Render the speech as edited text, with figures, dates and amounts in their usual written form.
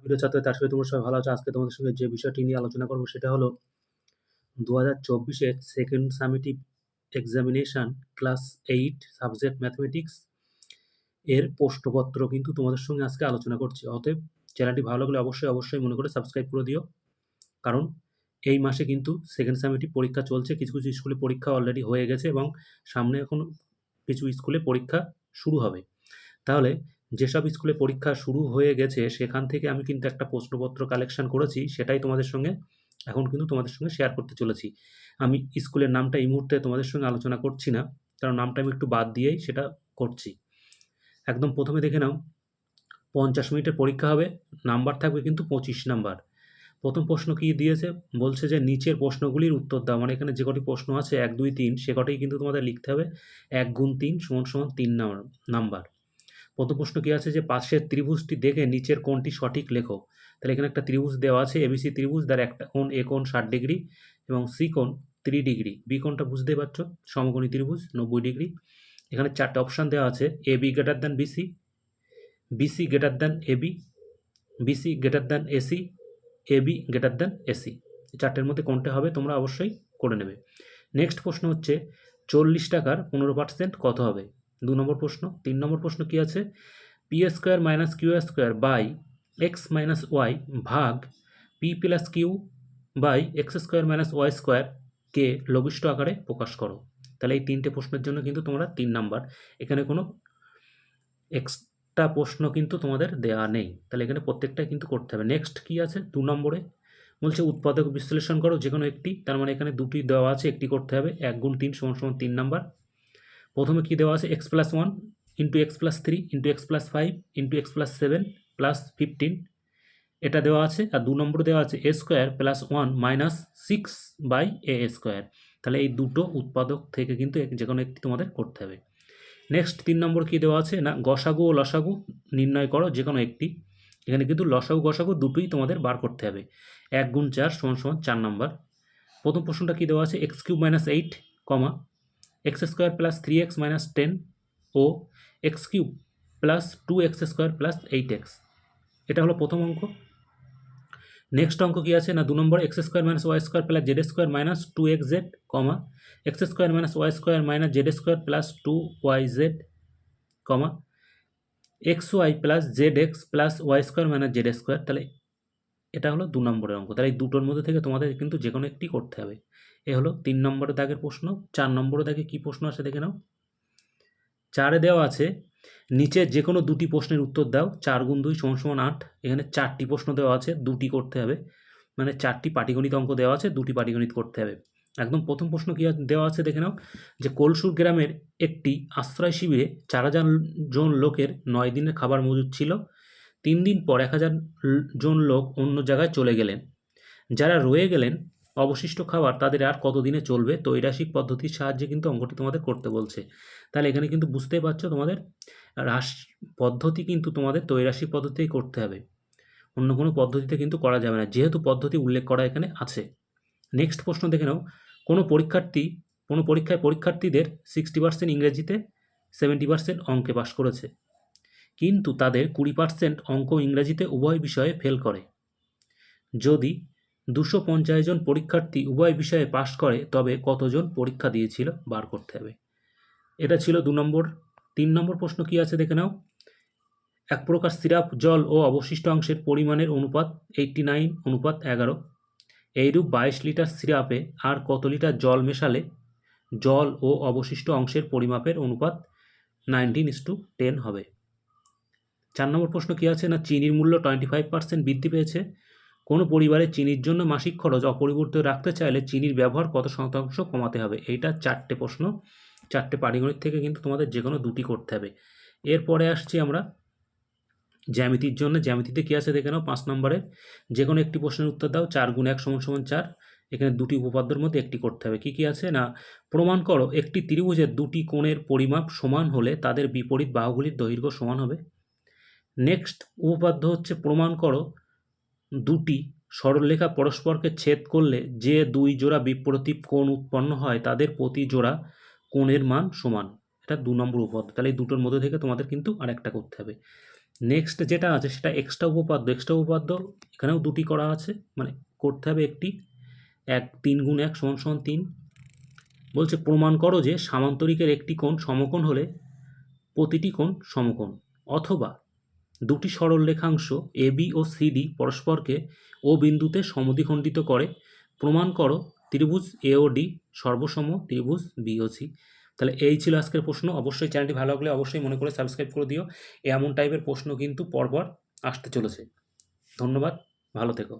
প্রিয় ছাত্র, তার সাথে তোমরা সবাই ভালো আছো। আজকে তোমাদের সঙ্গে যে বিষয়টি নিয়ে আলোচনা করবো সেটা হলো 2024-এর second summative examination class 8 subject mathematics এর প্রশ্নপত্র কিন্তু তোমাদের সঙ্গে আজকে আলোচনা করছি। অতএব চ্যানেলটি ভালো লাগলে অবশ্যই মনে করে সাবস্ক্রাইব করে দিও, কারণ এই মাসে কিন্তু সেকেন্ড সামেটিভ পরীক্ষা চলছে। কিছু কিছু স্কুলে পরীক্ষা অলরেডি হয়ে গেছে এবং সামনে এখন কিছু স্কুলে পরীক্ষা শুরু হবে। তাহলে যেসব স্কুলে পরীক্ষা শুরু হয়ে গেছে সেখান থেকে আমি কিন্তু একটা প্রশ্নপত্র কালেকশন করেছি, সেটাই তোমাদের সঙ্গে এখন কিন্তু তোমাদের সঙ্গে শেয়ার করতে চলেছি। আমি স্কুলের নামটা এই মুহূর্তে তোমাদের সঙ্গে আলোচনা করছি না, কারণ নামটা আমি একটু বাদ দিয়েই সেটা করছি। একদম প্রথমে দেখে নাও, 50 মিনিটের পরীক্ষা হবে, নাম্বার থাকবে কিন্তু 25 নাম্বার। প্রথম প্রশ্ন কি দিয়েছে, বলছে যে নিচের প্রশ্নগুলির উত্তর দাও। মানে এখানে যে কটি প্রশ্ন আছে 1, 2, 3 সে কটাই কিন্তু তোমাদের লিখতে হবে। 1 গুণ 3 সমান 3 নাম্বার। প্রথম প্রশ্ন কি আছে, যে পাশের ত্রিভুজটি দেখে নিচের কোণটি সঠিক লেখো। তাহলে এখানে একটা ত্রিভুজ দেওয়া আছে, এবিসি ত্রিভুজ, যার একটা কোণ এ কোণ 60 ডিগ্রি এবং সি কোণ 3 ডিগ্রি, বি কোণটা বুঝতেই পারছো সমকোণী ত্রিভুজ 90 ডিগ্রি। এখানে 4টে অপশান দেওয়া আছে, A B greater than BC, BC greater than AB, BC greater than AC, AB greater than AC. এই 4টের মধ্যে কোনটা হবে তোমরা অবশ্যই করে নেবে। নেক্সট প্রশ্ন হচ্ছে 40 টাকার 15% কত হবে? 2 নম্বর প্রশ্ন। 3 নম্বর প্রশ্ন কি আছে, P square minus Q square by X minus Y ভাগ P plus Q by X square minus Y square কে লঘিষ্ঠ আকারে প্রকাশ করো। তাহলে এই 3টে প্রশ্নের জন্য কিন্তু তোমরা 3 নাম্বার, এখানে কোনো এক্সট্রা প্রশ্ন কিন্তু তোমাদের দেওয়া নেই, তাহলে এখানে প্রত্যেকটাই কিন্তু করতে হবে। নেক্সট কি আছে 2 নম্বরে, বলছে উৎপাদক বিশ্লেষণ করো যে কোনো একটি, তার মানে এখানে দুটি দেওয়া আছে, একটি করতে হবে। 1 গুণ 3 সমান 3 নাম্বার। প্রথমে কি দেওয়া আছে, X plus 1 into X plus 3 into X plus 5 into X plus 7 plus 15, এটা দেওয়া আছে। আর 2 নম্বর দেওয়া আছে A square plus 1 minus 6 by A square. তাহলে এই দুটো উৎপাদক থেকে কিন্তু যে কোনো একটি তোমাদের করতে হবে। নেক্সট 3 নম্বর কি দেওয়া আছে না, গসাগু ও লসাগু নির্ণয় করো যে কোনো একটি। এখানে কিন্তু লসাগু গসাগু দুটোই তোমাদের বার করতে হবে। 1 গুণ 4 সমান 4 নম্বর। প্রথম প্রশ্নটা কি দেওয়া আছে, X cube minus 8 comma X square plus 3x minus 10 ও X cube plus 2x square plus 8x, এটা হলো প্রথম অঙ্ক। নেক্সট অঙ্ক কি আছে না, 2 number X square minus Y square plus Z square minus 2xz comma X square minus Y square minus Z square plus 2yz comma X Y plus Z X plus Y square minus Z square. তাহলে এটা হলো 2 নম্বরের অঙ্ক। তাহলে এই দুটোর মধ্যে থেকে তোমাদের কিন্তু যে কোনো একটি করতে হবে। এ হলো 3 নম্বরের দাগের প্রশ্ন। 4 নম্বরের দাগে কী প্রশ্ন আছে দেখে নাও। 4-এ দেওয়া আছে নিচে যে কোনো দুটি প্রশ্নের উত্তর দাও। 4 গুণ 2 সমান 8। এখানে 4টি প্রশ্ন দেওয়া আছে, দুটি করতে হবে, মানে 4টি পাটিগণিত অঙ্ক দেওয়া আছে, দুটি পাটিগণিত করতে হবে। একদম প্রথম প্রশ্ন কি দেওয়া আছে দেখে নাও, যে কলসুর গ্রামের একটি আশ্রয় শিবিরে 4000 জন লোকের 9 দিনের খাবার মজুদ ছিল। 3 দিন পর 1000 জন লোক অন্য জায়গায় চলে গেলেন। যারা রয়ে গেলেন অবশিষ্ট খাবার তাদের আর কতদিনে চলবে? ত্রৈরাশিক পদ্ধতির সাহায্যে কিন্তু অঙ্কটি তোমাদের করতে বলছে। তাহলে এখানে কিন্তু বুঝতেই পারছো তোমাদের হ্রাস পদ্ধতি কিন্তু তোমাদের ত্রৈরাশিক পদ্ধতিতেই করতে হবে, অন্য কোনো পদ্ধতিতে কিন্তু করা যাবে না, যেহেতু পদ্ধতি উল্লেখ করা এখানে আছে। নেক্সট প্রশ্ন দেখে নাও, কোনো পরীক্ষায় পরীক্ষার্থীদের 60% ইংরেজিতে 70% অঙ্কে পাস করেছে, কিন্তু তাদের 20% অঙ্ক ইংরেজিতে উভয় বিষয়ে ফেল করে। যদি 250 জন পরীক্ষার্থী উভয় বিষয়ে পাস করে তবে কতজন পরীক্ষা দিয়েছিল বার করতে হবে। এটা ছিল 2 নম্বর। 3 নম্বর প্রশ্ন কি আছে দেখে নাও, এক প্রকার সিরাপ জল ও অবশিষ্ট অংশের পরিমাণের অনুপাত 89:11। এইরূপ 22 লিটার সিরাপে আর কত লিটার জল মেশালে জল ও অবশিষ্ট অংশের পরিমাপের অনুপাত 19:10 হবে। 4 নম্বর প্রশ্ন কি আছে না, চিনির মূল্য 25% বৃদ্ধি পেয়েছে। কোনো পরিবারে চিনির জন্য মাসিক খরচ অপরিবর্তিত রাখতে চাইলে চিনির ব্যবহার কত শতাংশ কমাতে হবে? এইটা 4টে প্রশ্ন, 4টে পাটিগণিত থেকে কিন্তু তোমাদের যে কোনো দুটি করতে হবে। এরপরে আসছি আমরা জ্যামিতির জন্য। জ্যামিতিতে কী আছে দেখে নাও, 5 নম্বরে যে কোনো একটি প্রশ্নের উত্তর দাও। 4 গুণ 1 সমান 4। এখানে দুটি উপপাদ্যের মধ্যে একটি করতে হবে। কী কী আছে না, প্রমাণ করো একটি ত্রিভুজের দুটি কোণের পরিমাপ সমান হলে তাদের বিপরীত বাহুগুলির দৈর্ঘ্য সমান হবে। নেক্সট উপপাদ্য হচ্ছে প্রমাণ করো দুটি সরলরেখা পরস্পরকে ছেদ করলে যে দুই জোড়া বিপরীত কোণ উৎপন্ন হয় তাদের প্রতি জোড়া কোণের মান সমান। এটা 2 নম্বর উপপাদ্য। তাহলে এই দুটোর মধ্যে থেকে তোমাদের কিন্তু আরেকটা করতে হবে। নেক্সট যেটা আছে সেটা এক্সট্রা উপপাদ্য। এক্সট্রা উপপাদ্য এখানেও দুটি করা আছে, মানে করতে হবে একটি। 3 গুণ 1 সমান সমান 3। বলছে প্রমাণ করো যে সামান্তরিকের একটি কোণ সমকোণ হলে প্রতিটি কোণ সমকোণ, অথবা দুটি সরল রেখাংশ এবি ও সিডি পরস্পরকে ও বিন্দুতে সমদ্বিখণ্ডিত করে। প্রমাণ করো ত্রিভুজ এ ও ডি সর্বসম ত্রিভুজ বি ও সি। তাহলে এই ছিল আজকের প্রশ্ন। অবশ্যই চ্যানেলটি ভালো লাগলে অবশ্যই মনে করে সাবস্ক্রাইব করে দিও। এমন টাইপের প্রশ্ন কিন্তু পরপর আসতে চলেছে। ধন্যবাদ, ভালো থেকো।